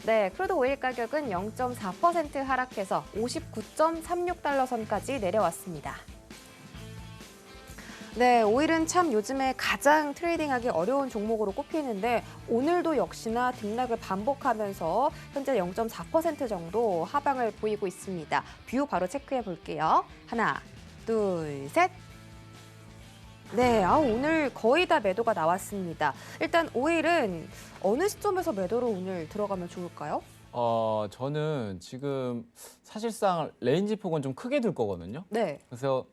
네, 크루드 오일 가격은 0.4% 하락해서 59.36달러 선까지 내려왔습니다. 네, 오일은 참 요즘에 가장 트레이딩하기 어려운 종목으로 꼽히는데 오늘도 역시나 등락을 반복하면서 현재 0.4% 정도 하방을 보이고 있습니다. 뷰 바로 체크해 볼게요. 하나, 둘, 셋. 네, 오늘 거의 다 매도가 나왔습니다. 일단 오일은 어느 시점에서 매도로 오늘 들어가면 좋을까요? 저는 지금 사실상 레인지 폭은 좀 크게 둘 거거든요. 네. 그래서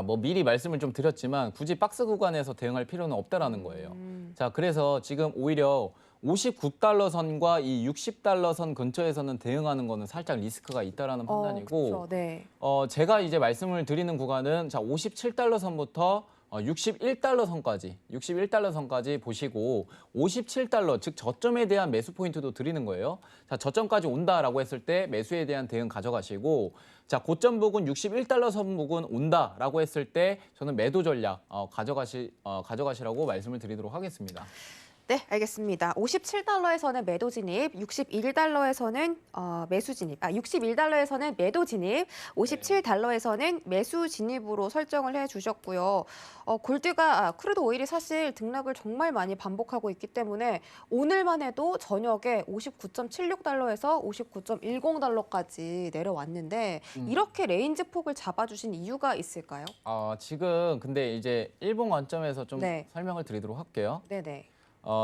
뭐 미리 말씀을 좀 드렸지만 굳이 박스 구간에서 대응할 필요는 없다라는 거예요. 자, 그래서 지금 오히려 59달러 선과 이 60달러 선 근처에서는 대응하는 거는 살짝 리스크가 있다라는 판단이고, 그렇죠. 네. 제가 이제 말씀을 드리는 구간은 자, 57달러 선부터 61달러 선까지, 61달러 선까지 보시고 57달러, 즉 저점에 대한 매수 포인트도 드리는 거예요. 자, 저점까지 온다라고 했을 때 매수에 대한 대응 가져가시고, 자, 고점 부근 61달러 선 부근 온다라고 했을 때 저는 매도 전략 가져가시라고 말씀을 드리도록 하겠습니다. 네, 알겠습니다. 57달러에서는 매도 진입, 61달러에서는 매수 진입, 61달러에서는 매도 진입, 57달러에서는 매수 진입으로 설정을 해주셨고요. 크루드 오일이 사실 등락을 정말 많이 반복하고 있기 때문에 오늘만 해도 저녁에 59.76달러에서 59.10달러까지 내려왔는데 이렇게 레인지 폭을 잡아주신 이유가 있을까요? 지금 근데 이제 일본 관점에서 좀 네. 설명을 드리도록 할게요. 네네.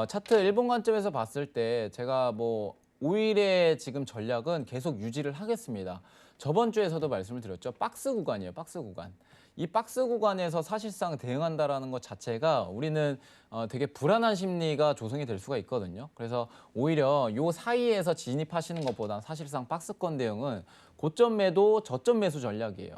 차트 일본 관점에서 봤을 때 제가 뭐 오일의 지금 전략은 계속 유지를 하겠습니다. 저번 주에서도 말씀을 드렸죠. 박스 구간이에요. 박스 구간. 이 박스 구간에서 사실상 대응한다라는 것 자체가 우리는 되게 불안한 심리가 조성이 될 수가 있거든요. 그래서 오히려 요 사이에서 진입하시는 것보다 사실상 박스권 대응은 고점 매도, 저점 매수 전략이에요.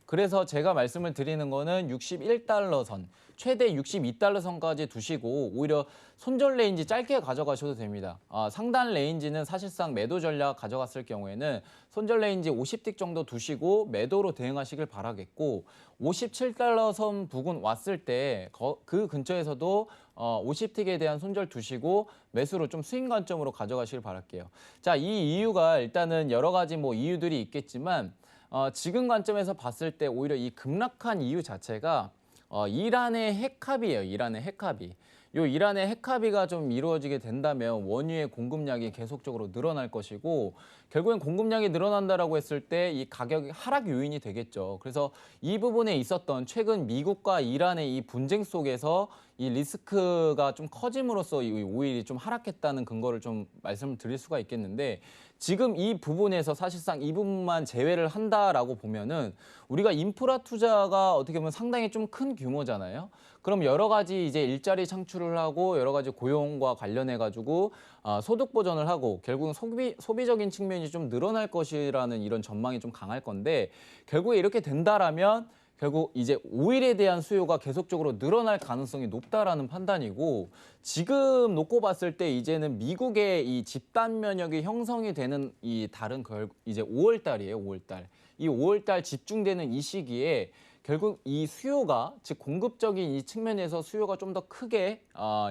그래서 제가 말씀을 드리는 거는 61달러 선, 최대 62달러 선까지 두시고 오히려 손절 레인지 짧게 가져가셔도 됩니다. 상단 레인지는 사실상 매도 전략 가져갔을 경우에는 손절 레인지 50틱 정도 두시고 매도로 대응하시길 바라겠고, 57달러 선 부근 왔을 때 그 근처에서도 50틱에 대한 손절 두시고 매수로 좀 스윙 관점으로 가져가시길 바랄게요. 자, 이 이유가 일단은 여러 가지 뭐 이유들이 있겠지만 지금 관점에서 봤을 때 오히려 이 급락한 이유 자체가 이란의 핵합의예요. 이란의 핵합의. 요 이란의 핵합의가 좀 이루어지게 된다면 원유의 공급량이 계속적으로 늘어날 것이고, 결국엔 공급량이 늘어난다라고 했을 때 이 가격이 하락 요인이 되겠죠. 그래서 이 부분에 있었던 최근 미국과 이란의 이 분쟁 속에서 이 리스크가 좀 커짐으로써 이 오일이 좀 하락했다는 근거를 좀 말씀을 드릴 수가 있겠는데, 지금 이 부분에서 사실상 이 부분만 제외를 한다라고 보면은 우리가 인프라 투자가 어떻게 보면 상당히 좀 큰 규모잖아요. 그럼 여러 가지 이제 일자리 창출을 하고 여러 가지 고용과 관련해 가지고 소득 보전을 하고 결국은 소비적인 측면이 좀 늘어날 것이라는 이런 전망이 좀 강할 건데, 결국에 이렇게 된다라면 결국 이제 오일에 대한 수요가 계속적으로 늘어날 가능성이 높다라는 판단이고, 지금 놓고 봤을 때 이제는 미국의 이 집단 면역이 형성이 되는 이 달은 이제 5월 달이에요. 5월 달. 이 5월 달 집중되는 이 시기에 결국 이 수요가, 즉 공급적인 이 측면에서 수요가 좀 더 크게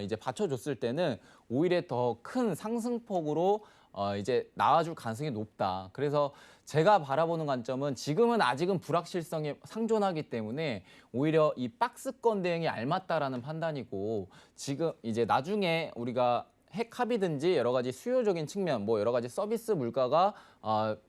이제 받쳐줬을 때는 오히려 더 큰 상승폭으로 이제 나와줄 가능성이 높다. 그래서 제가 바라보는 관점은 지금은 아직은 불확실성이 상존하기 때문에 오히려 이 박스권 대응이 알맞다라는 판단이고, 지금 이제 나중에 우리가 핵 합의든지 여러 가지 수요적인 측면, 뭐 여러 가지 서비스 물가가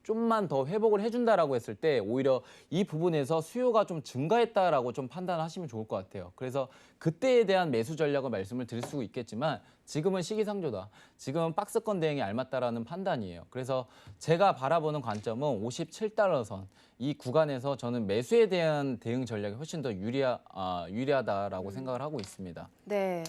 좀만 더 회복을 해준다라고 했을 때 오히려 이 부분에서 수요가 좀 증가했다라고 좀 판단하시면 좋을 것 같아요. 그래서 그때에 대한 매수 전략을 말씀을 드릴 수 있겠지만 지금은 시기상조다. 지금은 박스권 대응이 알맞다라는 판단이에요. 그래서 제가 바라보는 관점은 57달러 선, 이 구간에서 저는 매수에 대한 대응 전략이 훨씬 더 유리하다라고 생각을 하고 있습니다. 네.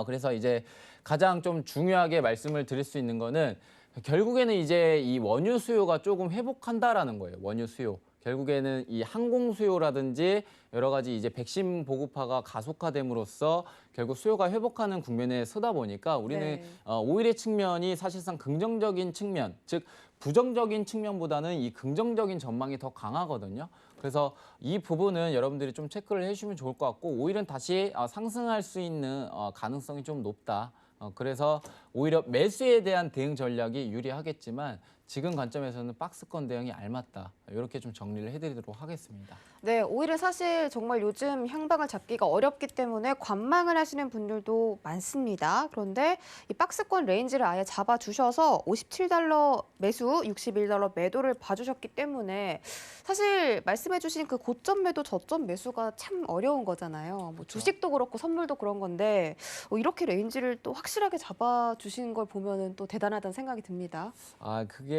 그래서 이제 가장 좀 중요하게 말씀을 드릴 수 있는 거는 결국에는 이제 이 원유 수요가 조금 회복한다라는 거예요. 원유 수요. 결국에는 이 항공 수요라든지 여러 가지 이제 백신 보급화가 가속화됨으로써 결국 수요가 회복하는 국면에 서다 보니까 우리는 네. 오일의 측면이 사실상 긍정적인 측면, 즉 부정적인 측면보다는 이 긍정적인 전망이 더 강하거든요. 그래서 이 부분은 여러분들이 좀 체크를 해주시면 좋을 것 같고, 오일은 다시 상승할 수 있는 가능성이 좀 높다. 그래서 오히려 매수에 대한 대응 전략이 유리하겠지만 지금 관점에서는 박스권 대응이 알맞다. 이렇게 좀 정리를 해드리도록 하겠습니다. 네, 오히려 사실 정말 요즘 향방을 잡기가 어렵기 때문에 관망을 하시는 분들도 많습니다. 그런데 이 박스권 레인지를 아예 잡아주셔서 $57 매수, $61 매도를 봐주셨기 때문에 사실 말씀해주신 그 고점 매도, 저점 매수가 참 어려운 거잖아요. 뭐 그렇죠. 주식도 그렇고 선물도 그런 건데 이렇게 레인지를 또 확실하게 잡아주신 걸 보면은 또 대단하다는 생각이 듭니다. 아, 그게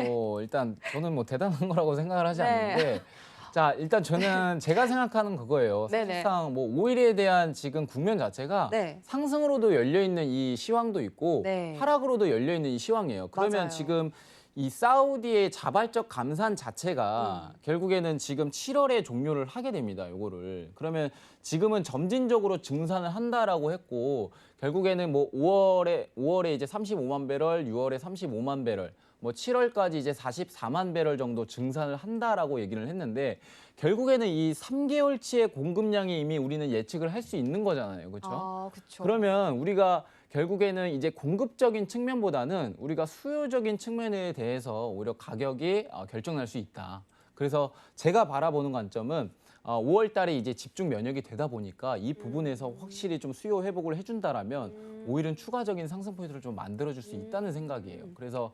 뭐 일단 저는 뭐 대단한 거라고 생각을 하지 네. 않는데 자, 일단 저는 제가 생각하는 그거예요. 네네. 사실상 뭐 오일에 대한 지금 국면 자체가 네. 상승으로도 열려 있는 이 시황도 있고 네. 하락으로도 열려 있는 이 시황이에요. 그러면 맞아요. 지금 이 사우디의 자발적 감산 자체가 결국에는 지금 7월에 종료를 하게 됩니다. 요거를. 그러면 지금은 점진적으로 증산을 한다라고 했고 결국에는 뭐 5월에 이제 35만 배럴, 6월에 35만 배럴, 뭐 7월까지 이제 44만 배럴 정도 증산을 한다라고 얘기를 했는데 결국에는 이 3개월치의 공급량이 이미 우리는 예측을 할 수 있는 거잖아요. 그렇죠? 아, 그렇죠. 그러면 우리가 결국에는 이제 공급적인 측면보다는 우리가 수요적인 측면에 대해서 오히려 가격이 결정날 수 있다. 그래서 제가 바라보는 관점은 5월 달에 이제 집중 면역이 되다 보니까 이 부분에서 확실히 좀 수요 회복을 해준다라면 오히려 추가적인 상승 포인트를 좀 만들어줄 수 있다는 생각이에요. 그래서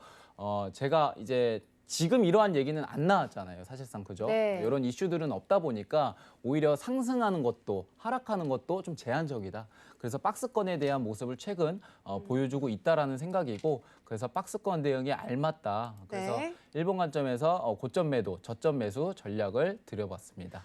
제가 이제 지금 이러한 얘기는 안 나왔잖아요. 사실상 그죠? 네. 이런 이슈들은 없다 보니까 오히려 상승하는 것도 하락하는 것도 좀 제한적이다. 그래서 박스권에 대한 모습을 최근 보여주고 있다라는 생각이고 그래서 박스권 대응이 알맞다. 그래서 네. 일본 관점에서 고점 매도, 저점 매수 전략을 드려봤습니다.